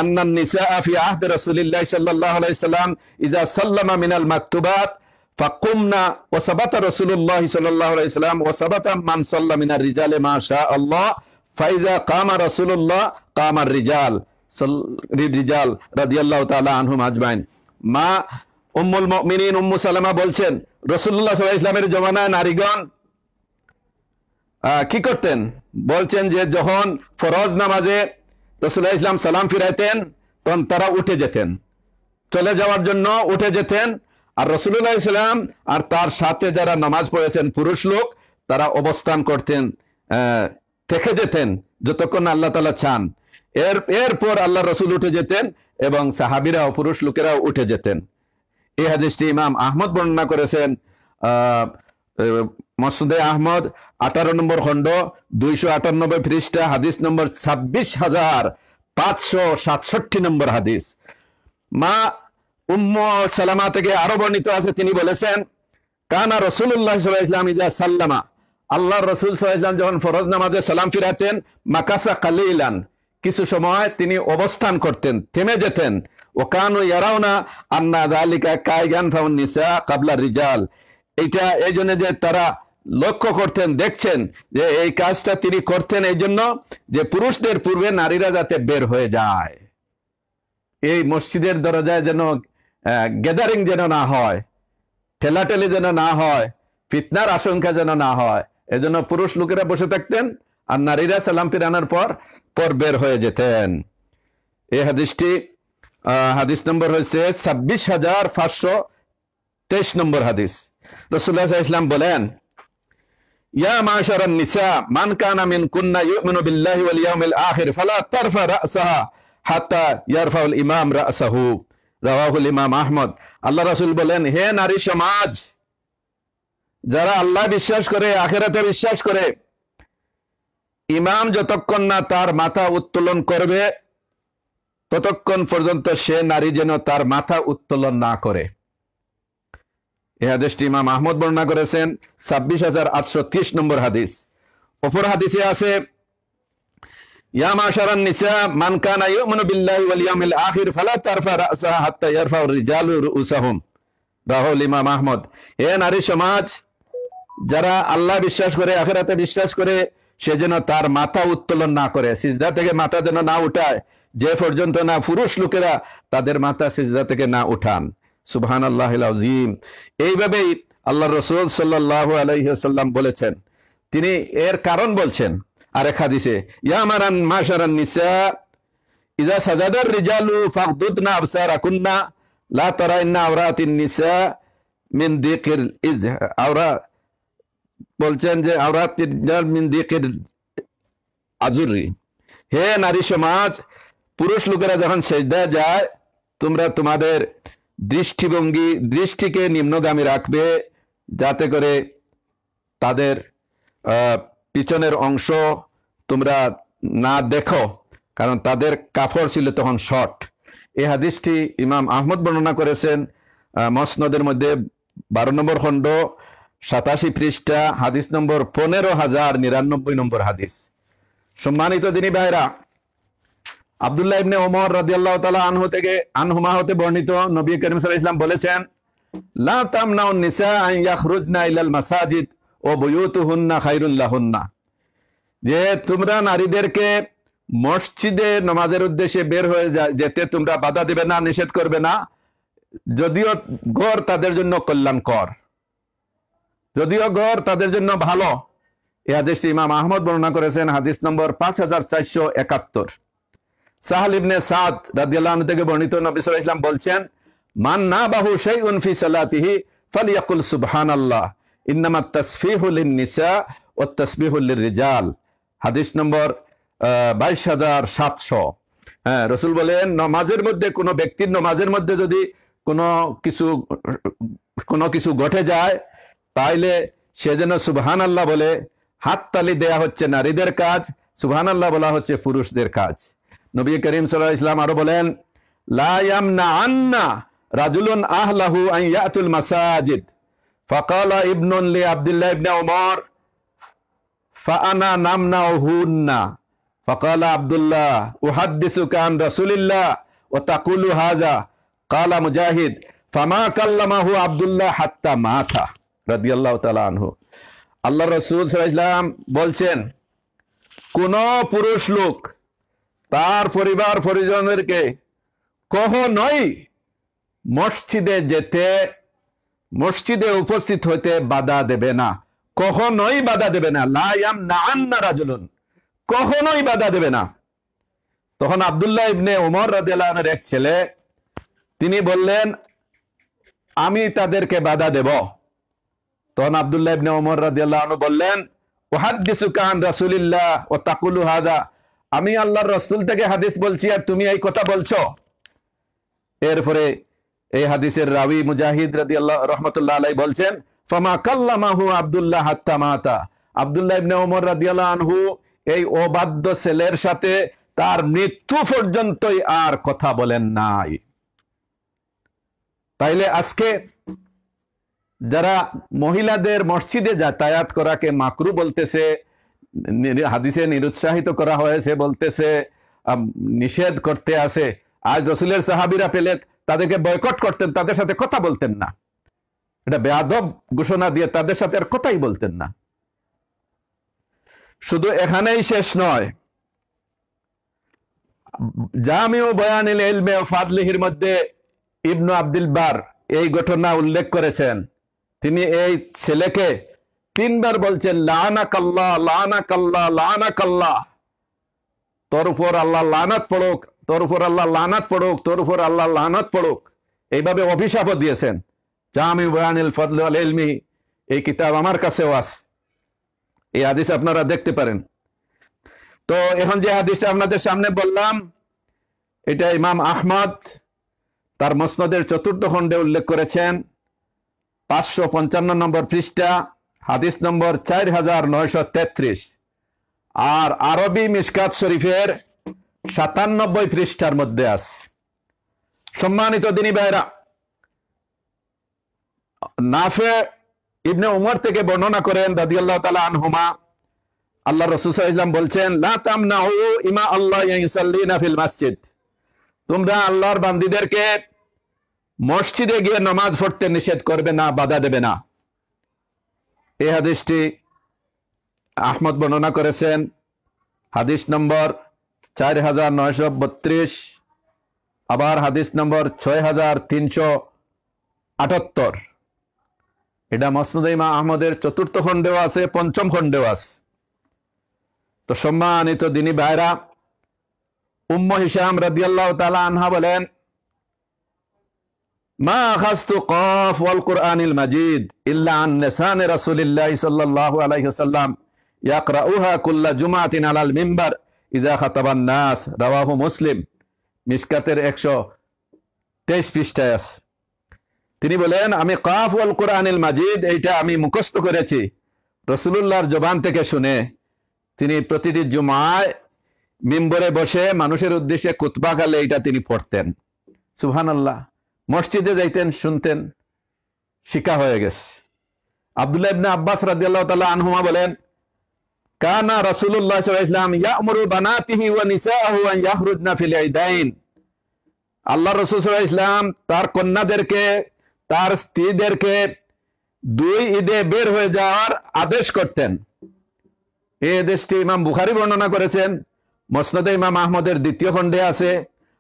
আন্নান নিসা ফি আহদি রাসূলিল্লাহ সাল্লাল্লাহু আলাইহি সাল্লাম ইযা সাল্লামা মিনাল মাকতুবাত ফাকুমনা ওয়া সাবাতা রাসূলুল্লাহ সাল্লাল্লাহু আলাইহি সাল্লাম ওয়া সাবাতা মান সাল্লা মিনার রিজালি মা শা আল্লাহ ফাইজা কামা রাসূলুল্লাহ কামার রিজাল রাদিয়াল্লাহু তাআলা আনহুম আজমাইন। মা উম্মুল মুমিনিন উম্মু সালামা বলছেন, রাসূলুল্লাহ সাল্লাল্লাহু আলাইহি ওয়াসাল্লামের জমানায় নারীগণ কি করতেন? বলছেন যে যখন ফরজ নামাজে রাসূলুল্লাহ ইসলাম সালাম ফিরাইতেন তখন তারা উঠে যেতেন, চলে যাওয়ার জন্য উঠে যেতেন। আর রাসূলুল্লাহ ইসলাম আর তার সাথে যারা নামাজ পড়েছেন পুরুষ লোক, তারা অবস্থান করতেন, থেকে যেতেন যতক্ষণ আল্লাহ তাআলা চান। এরপর আল্লাহ রসুল উঠে যেতেন এবং সাহাবীরা ও পুরুষ লোকেরাও উঠে যেতেন। এই হাদিসটি ইমাম আহমদ বর্ণনা করেছেন, মুসনাদে আহমদ 18 নম্বর খণ্ড 298 পৃষ্ঠা, হাদিস নম্বর 26,567 নম্বর হাদিস। মা উম্মু সালামা থেকে আরো বর্ণিত আছে, তিনি বলেছেন, কানা রাসূলুল্লাহ সাল্লাল্লাহু আলাইহি ওয়াসাল্লাম ইযা সাল্লামা, আল্লাহর রাসূল সাল্লাল্লাহু আলাইহি ওয়াসাল্লাম যখন ফরজ নামাজে সালাম ফিরাতেন, মাকাসা কালিলান, কিছু সময় তিনি অবস্থান করতেন, থেমে যেতেন। ও কানু ইয়ারাউনা আন্না যালিকা কায়গান ফাউন নিসা ক্বাবলা রিজাল, এটা এই জন্য যে তারা লক্ষ্য করতেন, দেখছেন যে এই কাজটা তিনি করতেন এই জন্য যে পুরুষদের পূর্বে নারীরা যাতে বের হয়ে যায়, এই মসজিদের দরজায় যেন গ্যাদারিং যেন না হয়, ঠেলাঠেলি যেন না হয়, ফিতনার আশঙ্কা যেন না হয়, এজন্য পুরুষ লোকেরা বসে থাকতেন আর নারীরা সালাম ফিরানোর পর বের হয়ে যেতেন। এই হাদিসটি হাদিস নম্বর হয়েছে 26,523 নম্বর হাদিস। রাসূলুল্লাহ সাল্লাল্লাহু আলাইহি ওয়াসাল্লাম বলেন, ইয়া মাশারান নিসা মান কানা মিনকুন্না ইউমিনু বিল্লাহি ওয়াল ইয়াউমিল আখির ফালা তারফা রাসাহা হাত্তা ইয়ারফাউল ইমাম রাসাহু, রাওয়াহুল ইমাম আহমদ। আল্লাহ রাসূল বলেন, হে নারী সমাজ, যারা আল্লাহ বিশ্বাস করে, আখিরাতে বিশ্বাস করে, ইমাম যতক্ষণ না তার মাথা উত্তোলন করবে ততক্ষণ পর্যন্ত সে নারী যেন তার মাথা উত্তোলন না করে। এই হাদিসটি ইমাম আহমদ বর্ণনা করেছেন, 26,830 নম্বর হাদিস। অপর হাদিসে আছে, ইয়া মাশারান নিসা মান কানা ইউমিনু বিল্লাহি ওয়াল ইয়াউমিল আখির ফালা তারফা রাসাহা হাত্তা ইয়ারফাউ রিজালু রুউসাহুম, রাওয়াহুল ইমাম আহমদ। হে নারী সমাজ, যারা আল্লাহ বিশ্বাস করে, আখিরাতে বিশ্বাস করে, সে যেন তার মাথা উত্তোলন না করে, সিজদা থেকে মাথা যেন না উঠায়, যে পর্যন্ত না পুরুষ লোকেরা তাদের মাথা সিজদা থেকে না উঠান। সুবহানাল্লাহিল আযীম। এইভাবেই আল্লাহ রাসূল সাল্লাল্লাহু আলাইহি ওয়াসাল্লাম বলেছেন। তিনি এর কারণ বলছেন আরেক হাদিসে, ইয়া মাশারান নিসা ইযা সাজাদার রিজালু ফাগদুদনা আবসারাকুন্না লা তারাইন্না আওরাতিন নিসা মিন দিকিল আওরা, বলছেন যে আওরাতিন মিন দিকিল আজুরি, হে নারী সমাজ, পুরুষ লোকেরা যখন সেজদা যায় তোমরা তোমাদের দৃষ্টিকে নিম্নগামী রাখবে, যাতে করে তাদের পিছনের অংশ তোমরা না দেখো, কারণ তাদের কাফর ছিল তখন শর্ট। এই হাদিসটি ইমাম আহমদ বর্ণনা করেছেন মুসনাদের মধ্যে 12 নম্বর খণ্ড 87 পৃষ্ঠা, হাদিস নম্বর 15,099 নম্বর হাদিস। সম্মানিত দিনী ভাইরা, আব্দুল্লাহ ইবনে ওমর রাদিয়াল্লাহু তাআলা আনহুমা হতে বর্ণিত, নবী করিম সাল্লাল্লাহু আলাইহি ওয়াসাল্লাম বলেছেন, লা তামনাউন নিসা আন ইয়াখরুজনা ইলাল মাসাজিদ ওয়া বুয়ুতুহুন্না খায়রুল লাহুন্না, যে তোমরা নারীদেরকে মসজিদে নামাজের উদ্দেশ্যে বের হয়ে যেতে তোমরা বাধা দিবে না, নিষেধ করবে না, যদিও ঘর তাদের জন্য কল্যাণকর, যদিও ঘর তাদের জন্য ভালো। এই হাদিসটি ইমাম আহমদ বর্ণনা করেছেন, হাদিস নম্বর 5471। সাহল ইবনে সাদ রাদিয়াল্লাহু আনহু থেকে বর্ণিত, নবী সাল্লাল্লাহু আলাইহি ওয়াসাল্লাম বলছেন, মান নাবাহু শাইউন ফি সালাতিহি ফালিয়াকুল সুবহানাল্লাহ ইন্নামাত তাসফিহু লিন-নিসা ওয়াত তাসবিহু লির-রিজাল, হাদিস নম্বর 22,700। হ্যাঁ, রাসূল বলেন, নামাজের মধ্যে কোনো ব্যক্তির নামাজের মধ্যে যদি কোনো কিছু ঘটে যায় তাইলে সে যেন সুবহানাল্লাহ বলে, হাততালি দেয়া হচ্ছে নারীদের কাজ, সুবহানাল্লাহ বলা হচ্ছে পুরুষদের কাজ। নবী করিম সাল্লাল্লাহু আলাইহি ওয়াসাল্লাম আরো বলেন, লা ইয়ামনাআন্না রাজুলুন আহলাহু আন ইয়াতুল মাসাজিদ ফাকালা ইবনুন লি আব্দুল্লাহ ইবনে ওমর ফাআনা নামনাহুন্না ফাকালা আব্দুল্লাহ উহাদ্দিসুকা আন রাসূলিল্লাহ ওয়া তাকুলু হাযা কালা মুজাহিদ ফামা কাল্লামাহু আব্দুল্লাহ হাত্তা মাতা রাদিয়াল্লাহু তাআলা আনহু। আল্লাহ রাসূল সাল্লাল্লাহু আলাইহি ওয়াসাল্লাম বলছেন, কোন পুরুষ লোক তার পরিবার পরিজনদেরকে কখনোই মসজিদে যেতে, মসজিদে উপস্থিত হইতে বাধা দেবে না, কখনোই বাধা দেবে না। লা ইয়ামনাআন্না রাজুলুন, কখনোই বাধা দেবে না। তখন আব্দুল্লাহ ইবনে ওমর রাদিয়াল্লাহু আনহুর এক ছেলে, তিনি বললেন, আমি তাদেরকে বাধা দেব। তখন আব্দুল্লাহ ইবনে ওমর রাদিয়াল্লাহু আনহু বললেন, উহাদ্দিসুকা আন রাসূলিল্লাহ ওয়া তাকুলু হাযা, আমি আল্লাহর রাসূল থেকে হাদিস বলছি আর তুমি এই কথা বলছো। এরপরে এই হাদিসের রাবি মুজাহিদ রাদিয়াল্লাহু রাহমাতুল্লাহ আলাইহি বলছেন, ফামা কাল্লামাহু আব্দুল্লাহ হাত্তা মাতা, আব্দুল্লাহ ইবনে ওমর রাদিয়াল্লাহু আনহু এই অবাধ্য ছেলের সাথে তার মৃত্যু পর্যন্তই আর কথা বলেন নাই। তাইলে আজকে যারা মহিলাদের মসজিদে যাতায়াত করাকে মাকরু বলতেছে, হাদিসে নিরুৎসাহিত করা হয়েছে বলতেছে, নিষেধ করতে আছে, আজ রাসূলের সাহাবীরা পেলে তাদেরকে বয়কট করতেন, তাদের সাথে কথা বলতেন না, এটা বেয়াদব ঘোষণা দিয়ে তাদের সাথে আর কথাই বলতেন না। শুধু এখানেই শেষ নয়, জামিউ বায়ানিল ইলমি ওয়া ফাদলিহির মধ্যে ইবনু আব্দুল বার এই ঘটনা উল্লেখ করেছেন। তিনি এই ছেলেকে 3 বার বলছেন, লানাকাল্লাহ লানাকাল্লাহ লানাকাল্লাহ, তোর উপর আল্লাহ লানাত পড়ুক, তোর উপর আল্লাহ লানাত পড়ুক, তোর উপর আল্লাহ লানাত পড়ুক, এইভাবে অভিশাপও দিয়েছেন। জামিউ বায়ানিল ফাদল ওয়াল ইলমি এই কিতাব আমার কাছেও আছে, এই হাদিস আপনারা দেখতে পারেন। তো এখন যে হাদিসটা আপনাদের সামনে বললাম, এটা ইমাম আহমদ তার মুসনাদের 4th খণ্ডে উল্লেখ করেছেন, 555 নম্বর পৃষ্ঠা, হাদিস নম্বর 4933, আর আরবি মিশকাত শরীফের 97 পৃষ্ঠার মধ্যে আছে। সম্মানিত দিনী ভাইরা, নাফে ইবনে উমর থেকে বর্ণনা করেন রাদিয়াল্লাহু তাআলা আনহুমা, আল্লাহ রাসূল সাল্লাল্লাহু আলাইহি ওয়াসাল্লাম বলছেন, লা তামনাউ ইমা আল্লাহ ইউসাল্লিনা ফিল মসজিদ, তোমরা আল্লাহর বান্দীদেরকে মসজিদে গিয়ে নামাজ পড়তে নিষেধ করবে না, বাধা দেবে না। এই হাদিসটি আহমদ বর্ণনা করেছেন, হাদিস নম্বর 4932, আবার হাদিস নম্বর 6378। এটা মুসনাদ ইমাম আহমদের 4th খণ্ডেও আছে, 5ম খণ্ডেও আছে। তো সম্মানিত দিনী ভাইরা, উম্মু হিশাম রাদিয়াল্লাহু তাআলা আনহা বলেন, মা আখাযতু কাফ ওয়াল কুরআনিল মাজিদ ইল্লা আন লিসানি রাসূলিল্লাহি সাল্লাল্লাহু আলাইহি ওয়াসাল্লাম ইয়াকরাউহা কুল্লা জুমাতিন আলাল মিম্বার ইযা খাতাবান নাস, রাওয়াহু মুসলিম, মিশকাতের 123 পৃষ্ঠায় আছে। তিনি বলেন, আমি কাফ ওয়াল কুরআনিল মাজিদ এইটা আমি মুখস্থ করেছি রাসূলুল্লাহর জবান থেকে শুনে। তিনি প্রতিটি জুমায় মিম্বরে বসে মানুষের উদ্দেশ্যে খুতবা কালে এটা তিনি পড়তেন। সুবহানাল্লাহ, মসজিদে যাইতেন, শুনতেন, শিক্ষা হয়ে গেছে। আব্দুল্লাহ ইবনে আব্বাস রাদিয়াল্লাহু তাআলা আনহুমা বলেন, কানা রাসূলুল্লাহ সাল্লাল্লাহু আলাইহি ওয়াসাল্লাম ইয়া'মুরু বানাতিহি ওয়া নিসাআহু আন ইয়াখরুজনা ফিল ঈদাইন, আল্লাহ রাসূল সাল্লাল্লাহু আলাইহি ওয়াসাল্লাম তার কন্যাদেরকে, তার স্ত্রীদেরকে 2 ঈদে বের হয়ে যাওয়ার আদেশ করতেন। এই আদেশটি ইমাম বুখারী বর্ণনা করেছেন, মুসনাদে ইমাম আহমদের 2য় খণ্ডে আছে,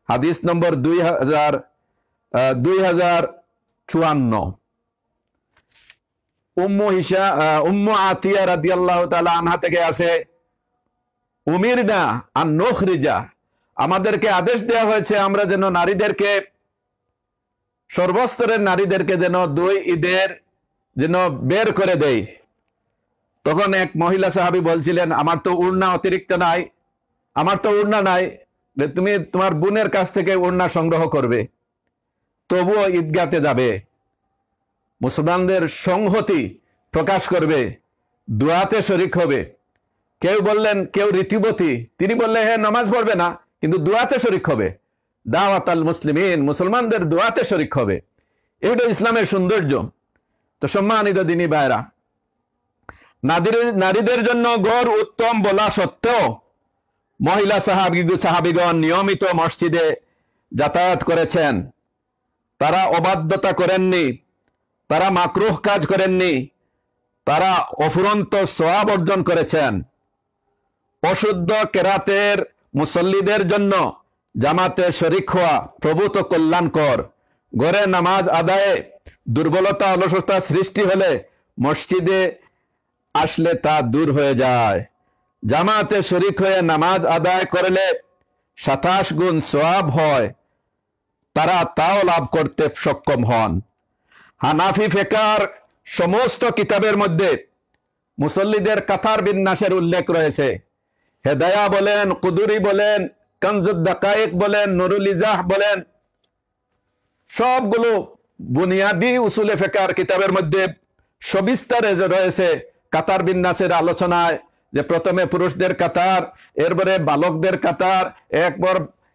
হাদিস নম্বর 2054। উম্মু আতিয়া রাদিয়াল্লাহু তাআলা আনহা থেকে আছে, উমিরনা আন নুখরিজা, আমাদেরকে আদেশ দেওয়া হয়েছে আমরা যেন নারীদেরকে, সর্বস্তরের নারীদেরকে যেন 2 ঈদের যেন বের করে দেই। তখন এক মহিলা সাহাবী বলছিলেন, আমার তো উড়না অতিরিক্ত নাই, আমার তো উড়না নাই, তুমি তোমার বোনের কাছ থেকে উড়না সংগ্রহ করবে, তবুও ঈদগাতে যাবে, মুসলমানদের সংহতি প্রকাশ করবে দোয়াতে শরিক হবে। কেউ বললেন, কেউ রীতিবতী, তিনি বললেন হ্যাঁ নামাজ পড়বে না, কিন্তু দোয়াতে শরিক হবে। দাওয়াত আল মুসলিমিন, মুসলমানদের দোয়াতে শরিক হবে। এটা ইসলামের সৌন্দর্য। তো সম্মানিত দিনী ভাইরা, নারীদের জন্য ঘর উত্তম বলা সত্ত্বেও মহিলা সাহাবিগণ নিয়মিত মসজিদে যাতায়াত করেছেন। তারা অবাধ্যতা করেননি, তারা মাকরুহ কাজ করেননি, তারা অফুরন্ত সওয়াব অর্জন করেছেন। অশুদ্ধ কেরাতের মুসল্লিদের জন্য জামাতে শরিক হওয়া প্রভূত কল্যাণকর। ঘরে নামাজ আদায়ে দুর্বলতা অলসতা সৃষ্টি হলে মসজিদে আসলে তা দূর হয়ে যায়। জামাতে শরিক হয়ে নামাজ আদায় করলে 27 গুণ সওয়াব হয়, তারা তাও লাভ করতে সক্ষম হন। হানাফি ফিকহের সমস্ত কিতাবের মধ্যে মুসল্লিদের কাতার বিন্যাসের উল্লেখ রয়েছে। হেদায়া বলেন, কুদুরি বলেন, কানজুদ দাকায়েক বলেন, নুরুল ইজাহ বলেন, সবগুলো বুনিয়াদি উসুলে ফিকহের কিতাবের মধ্যে সবিস্তারে রয়েছে কাতার বিন্যাসের আলোচনায়, যে প্রথমে পুরুষদের কাতার, এরপরে বালকদের কাতার,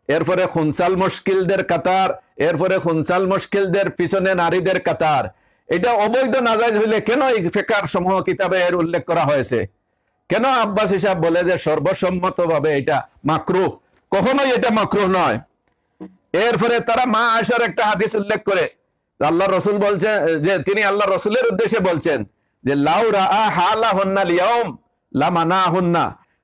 এরপরে খুনসাল মুশকিলদের কাতার, এরপরে খুনসাল মুশকিলদের পিছনে নারীদের কাতার। এটা অবৈধ নাজায়েজ হইলে কেন এই ফিকহের সমূহ কিতাবে এর উল্লেখ করা হয়েছে? কেন আব্বাস হিসাব বলে যে সর্বসম্মতভাবে এটা মাকরুহ? কখনোই এটা মাকরুহ নয়। এরপরে তারা মা আয়েশার একটা হাদিস উল্লেখ করে, আল্লাহ রসুল বলছেন, যে তিনি আল্লাহ রসুলের উদ্দেশ্যে বলছেন যে লাউ রাআ হালাহুন্না লিয়াউম লামানাহুন্না,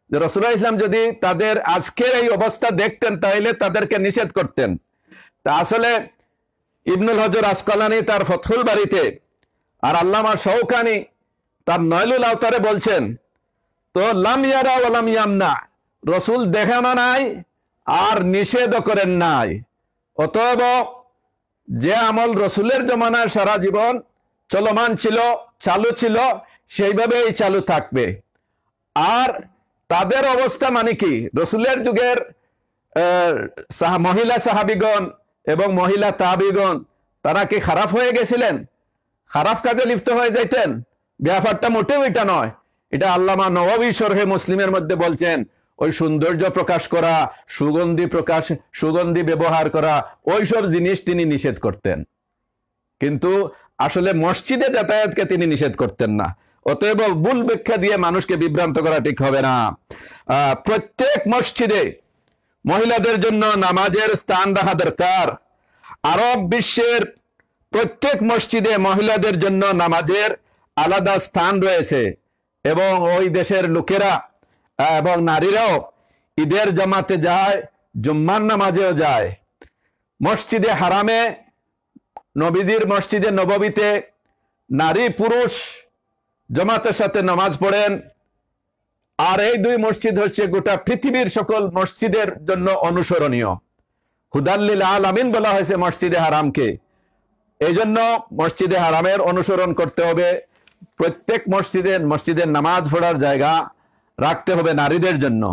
যে রাসূলুল্লাহ ইসলাম যদি তাদের আজকের এই অবস্থা দেখতেন তাহলে তাদেরকে নিষেধ করতেন। তা আসলে ইবনুল হজর আসকালানি তার ফতহুল বারীতে, আর আল্লামা শওকানি তার নয়লুল আওতারে বলছেন, তো লাম ইয়ারা ওয়া লাম ইয়ামনা, রসুল দেখানো নাই আর নিষেধ করেন নাই। অতএব যে আমল রসুলের জমানার সারা জীবন চলমান ছিল, চালু ছিল, সেইভাবেই চালু থাকবে। আর তাদের অবস্থা মানে কি, রসুলের যুগের মহিলা সাহাবিগণ এবং মহিলা তাবিগণ তারা কি খারাপ হয়ে গেছিলেন? খারাপ কাজে লিপ্ত হয়ে যাইতেন? ব্যাপারটা মোটেও এটা নয়। এটা আল্লামা নওয়াবী শরহে মুসলিমের মধ্যে বলছেন, ওই সৌন্দর্য প্রকাশ করা, সুগন্ধি ব্যবহার করা, ওইসব জিনিস তিনি নিষেধ করতেন, কিন্তু আসলে মসজিদে যাতায়াতকে তিনি নিষেধ করতেন না। অতএব ভুল ব্যাখ্যা দিয়ে মানুষকে বিভ্রান্ত করা ঠিক হবে না। প্রত্যেক মসজিদে মহিলাদের জন্য নামাজের স্থান রাখা দরকার। আরব বিশ্বের প্রত্যেক মসজিদে মহিলাদের জন্য নামাজের আলাদা স্থান রয়েছে, এবং ওই দেশের লোকেরা এবং নারীরাও ঈদের জামাতে যায়, জুম্মার নামাজেও যায়। মসজিদে হারামে, নবীজির মসজিদে নববীতে নারী পুরুষ জামাতের সাথে নামাজ পড়েন। আর এই দুই মসজিদ হচ্ছে গোটা পৃথিবীর সকল মসজিদের জন্য অনুসরণীয়। হুদাল্লিল আলামিন বলা হয়েছে মসজিদে হারামকে। এই জন্য মসজিদে হারামের অনুসরণ করতে হবে। প্রত্যেক মসজিদের নামাজ পড়ার জায়গা রাখতে হবে নারীদের জন্য।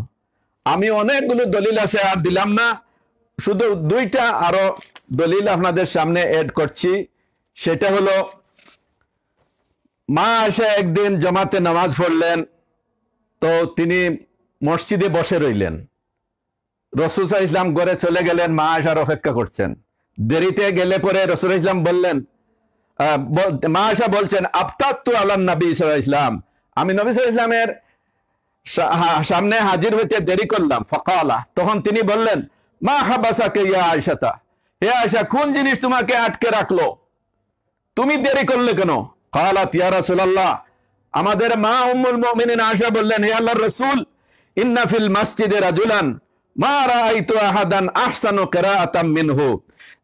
আমি অনেকগুলো দলিল আছে, আর দিলাম না, শুধু দুইটা আরো দলিল আপনাদের সামনে এড করছি। সেটা হলো, মা আয়েশা একদিন জামাতে নামাজ পড়লেন, তো তিনি মসজিদে বসে রইলেন। রাসূল সাল্লাল্লাহু আলাইহি ওয়াসাল্লাম ঘরে চলে গেলেন, মা আয়েশার অপেক্ষা করছেন। দেরিতে গেলে পরে রাসূল সাল্লাল্লাহু আলাইহি ওয়াসাল্লাম বললেন, মা আয়েশা বলছেন, আফতাতু আলান নবী সাল্লাল্লাহু আলাইহি ওয়াসাল্লাম, আমি নবী সাল্লাল্লাহু আলাইহি ওয়াসাল্লামের সামনে হাজির হইতে দেরি করলাম। ফাকালা, তখন তিনি বললেন, মা হাবাসাকা ইয়া আয়েশা, হে আয়েশা, কোন জিনিস তোমাকে আটকে রাখলো, তুমি দেরি করলে কেন? কালাত ইয়া রাসূলুল্লাহ, আমাদের মা উম্মুল মুমিনিন আয়েশা বললেন, হে আল্লাহর রাসূল, ইন্না ফিল মাসজিদে রাজুলান মা রাআইতু আহাদান আহসানু কিরাআতাম মিনহু,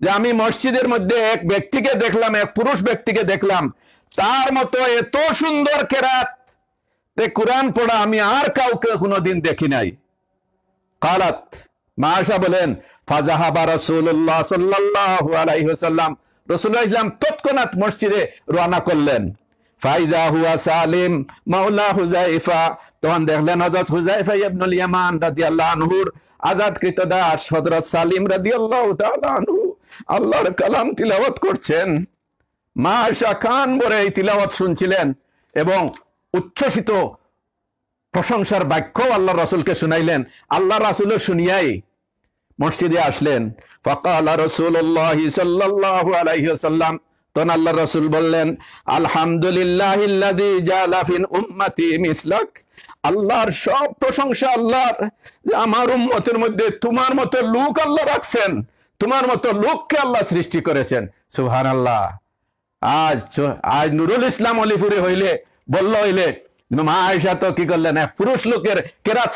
যে আমি মসজিদের মধ্যে এক ব্যক্তিকে দেখলাম, এক পুরুষ ব্যক্তিকে দেখলাম, তার মতো এত সুন্দর কেরাত কুরআন পড়া আমি আর কাউকে কোনোদিন দেখি নাই। কালাত, মা আয়েশা বলেন, ফাযাহাবা রাসূলুল্লাহ সাল্লাল্লাহু আলাইহি ওয়াসাল্লাম, রাসূলুল্লাহ ইসলাম তৎক্ষণাৎ মসজিদে রওনা করলেন। ফাইজা হুয়া সালিম মাওলা হুযায়ফা, তখন দেখলেন হযরত হুযায়ফা ইবনুল ইয়ামান রাদিয়াল্লাহু আনহুর আজাদকৃত দাস হযরত সালিম রাদিয়াল্লাহু তাআলা আনহু আল্লাহর কালাম তিলাওয়াত করছেন। মা আয়েশা কান ভরে এই তিলাওয়াত শুনছিলেন, এবং উচ্ছ্বসিত প্রশংসার বাক্য আল্লাহ রাসূলকে শুনাইলেন। আল্লাহ রাসূলও শুনিয়াই মসজিদে আসলেন। ফাকালা রাসূলুল্লাহ সাল্লাল্লাহু আলাইহি ওয়াসাল্লাম, তখন আল্লাহ রাসূল বললেন, আলহামদুলিল্লাহিল্লাযী জাআলা ফিল উম্মতি মিসলাক। আল্লাহর সব প্রশংসা আল্লাহর, যে আমার উম্মতের মধ্যে তোমার মতো লোক আল্লাহ রাখছেন, তোমার মতো লোককে আল্লাহ সৃষ্টি করেছেন। সুবহানাল্লাহ। আজ নুরুল ইসলাম অলিপুরে হইলে মা আয়েশা তো কি করলেন, পুরুষ লোকের কেরাত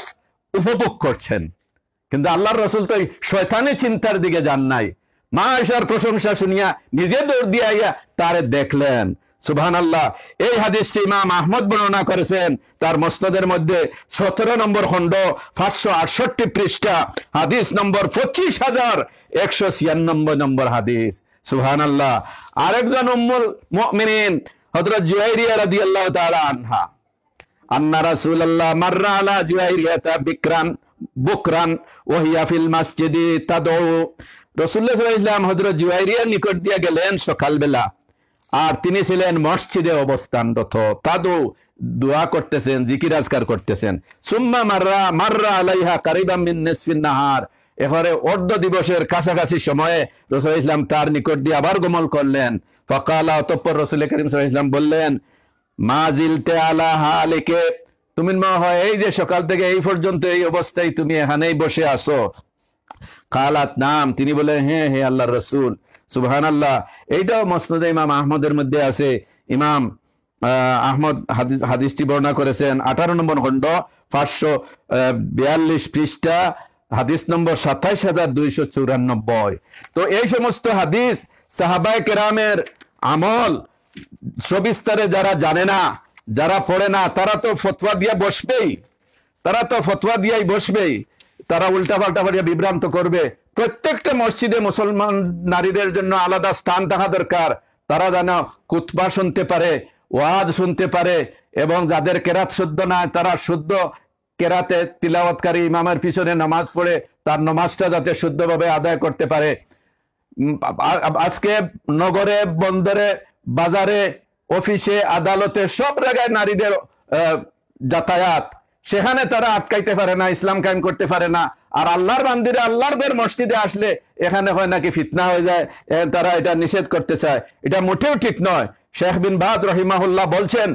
উপভোগ করছেন, কিন্তু আল্লাহর রাসূল তো শয়তানি চিন্তার দিকে যান নাই। মা আয়েশার প্রশংসা শুনিয়া নিজে দৌড় দিয়ে আইয়া তারে দেখলেন। সুবহানাল্লাহ। এই হাদিসটি ইমাম আহমদ বর্ণনা করেছেন তার মুসনাদের মধ্যে 17 নম্বর খণ্ড 568 পৃষ্ঠা, হাদিস নম্বর 25,196 নম্বর হাদিস। সুবহানাল্লাহ। আরেকজন উম্মুল মুমিনিন হযরত জুয়াইরিয়া রাদিয়াল্লাহু তাআলা আনহা, আন্না রাসূলুল্লাহ মাররা আলা জুয়াইরিয়াতা বুকরান ওয়া হিয়া ফিল মসজিদি তাদউ। রাসূলুল্লাহ সাল্লাল্লাহু আলাইহি ওয়াসাল্লাম হযরত জুয়াইরিয়ার নিকট দিয়ে গেলেন সকালবেলা, আর তিনি ছিলেন মসজিদে অবস্থানরত। তাদু, দোয়া করতেছেন, জিকির আজকার করতেছেন। সুম্মা মাররা আলাইহা কারিবাম মিন নিসফিন নাহার। এবারে অর্ধ দিবসের কাছাকাছি সময়ে রাসূল ইসলাম তার নিকট দিয়ে আবার গমন করলেন। ফাকালা, অতঃপর রাসূল করিম সাল্লাল্লাহু আলাইহি ওয়াসাল্লাম বললেন, মা জিলতে আলা হালিকে, তুমি মনে হয় এই যে সকাল থেকে এই পর্যন্ত এই অবস্থায় তুমি এখানেই বসে আসো। কালাত, নাম, তিনি বলে হ্যাঁ হে আল্লাহর রাসূল। সুবহানাল্লাহ। এইটাও মুসনাদে ইমাম আহমদের মধ্যে আছে। ইমাম আহমদ হাদিসটি বর্ণনা করেছেন 18 নম্বর খণ্ড 542 পৃষ্ঠা, হাদিস নম্বর 27,294। তো এই সমস্ত হাদিস সাহাবায়ে কেরামের আমল সবিস্তারে যারা জানে না, যারা পড়ে না, তারা তো ফতোয়া দিয়ে বসবেই, তারা উল্টা পাল্টা করে বিভ্রান্ত করবে। প্রত্যেকটা মসজিদে মুসলমান নারীদের জন্য আলাদা স্থান থাকা দরকার। তারা যেন খুতবা শুনতে পারে, ওয়াজ শুনতে পারে, এবং যাদের কেরাত শুদ্ধ না তারা শুদ্ধ কেরাতে তিলাওয়াতকারী ইমামের পিছনে নামাজ পড়ে তার নামাজটা যাতে শুদ্ধভাবে আদায় করতে পারে। আজকে নগরে, বন্দরে, বাজারে, অফিসে, আদালতে সব জায়গায় নারীদের যাতায়াত, সেখানে তারা আটকাইতে পারে না, ইসলাম কায়েম করতে পারে না। আর আল্লাহর বান্দিরা আল্লাহর মসজিদে আসলে এখানে হয় নাকি ফিতনা হয়ে যায়, তারা এটা নিষেধ করতে চায়। এটা মোটেও ঠিক নয়। শেখ বিন বাজ রহিমাহুল্লাহ বলছেন,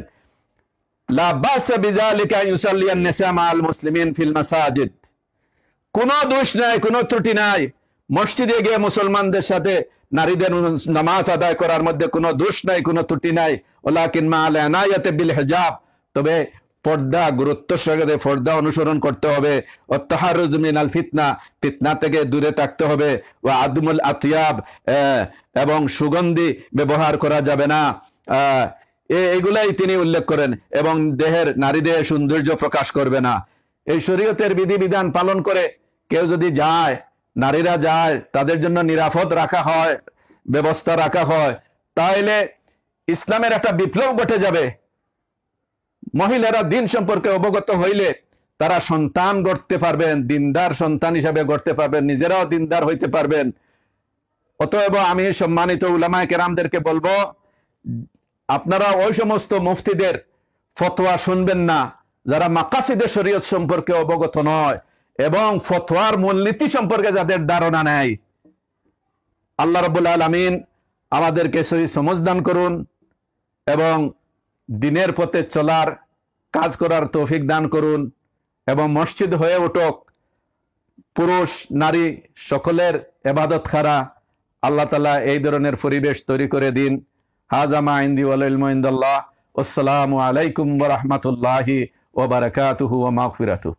লা বাসা বিযালিকা ইউসাল্লিয়ান নিসা মাআল মুসলিমিন ফিল মাসাজিদ। কোনো দোষ নাই, কোনো ত্রুটি নাই মসজিদে গিয়ে মুসলমানদের সাথে নারীদের নামাজ আদায় করার মধ্যে কোনো দোষ নাই, কোনো ত্রুটি নাই। ওয়ালাকিন মাআল ইনায়াতি বিল হিজাব, তবে পর্দা, গুরুত্ব সহকারে পর্দা অনুসরণ করতে হবে। ওয়াত্তাহারুজ মিনাল ফিতনা, ফিতনা থেকে দূরে থাকতে হবে। ওয়া আদমুল আতিয়াব, এবং সুগন্ধি ব্যবহার করা যাবে না। এইগুলাই তিনি উল্লেখ করেন। এবং নারীদের সৌন্দর্য প্রকাশ করবে না। এই শরীয়তের বিধিবিধান পালন করে কেউ যদি যায়, নারীরা যায়, তাদের জন্য নিরাপদ রাখা হয়, ব্যবস্থা রাখা হয়, তাহলে ইসলামের একটা বিপ্লব ঘটে যাবে। মহিলারা দিন সম্পর্কে অবগত হইলে তারা সন্তান গড়তে পারবেন, দিনদার সন্তান হিসাবে গড়তে পারবেন, নিজেরাও দিনদার হইতে পারবেন। অতএব আমি সম্মানিত উলামায়ে কেরামদেরকে বলবো, আপনারা ওই সমস্ত মুফতিদের ফতোয়া শুনবেন না যারা মাকাসিদে শরীয়ত সম্পর্কে অবগত নয় এবং ফতোয়ার মূলনীতি সম্পর্কে যাদের ধারণা নেই। আল্লাহ রাব্বুল আলামিন আমাদেরকে সহি সমঝ দান করুন এবং দিনের পথে চলার, কাজ করার তৌফিক দান করুন, এবং মসজিদ হয়ে উঠুক পুরুষ নারী সকলের ইবাদত খারা। আল্লাহ তাআলা এই ধরনের পরিবেশ তৈরি করে দিন। হাযা মা ইনদি ওয়াল ইলমু ইনদাল্লাহ। আসসালামু আলাইকুম ওয়া রাহমাতুল্লাহি ওয়া বারাকাতুহু ওয়া মাগফিরাতুহু।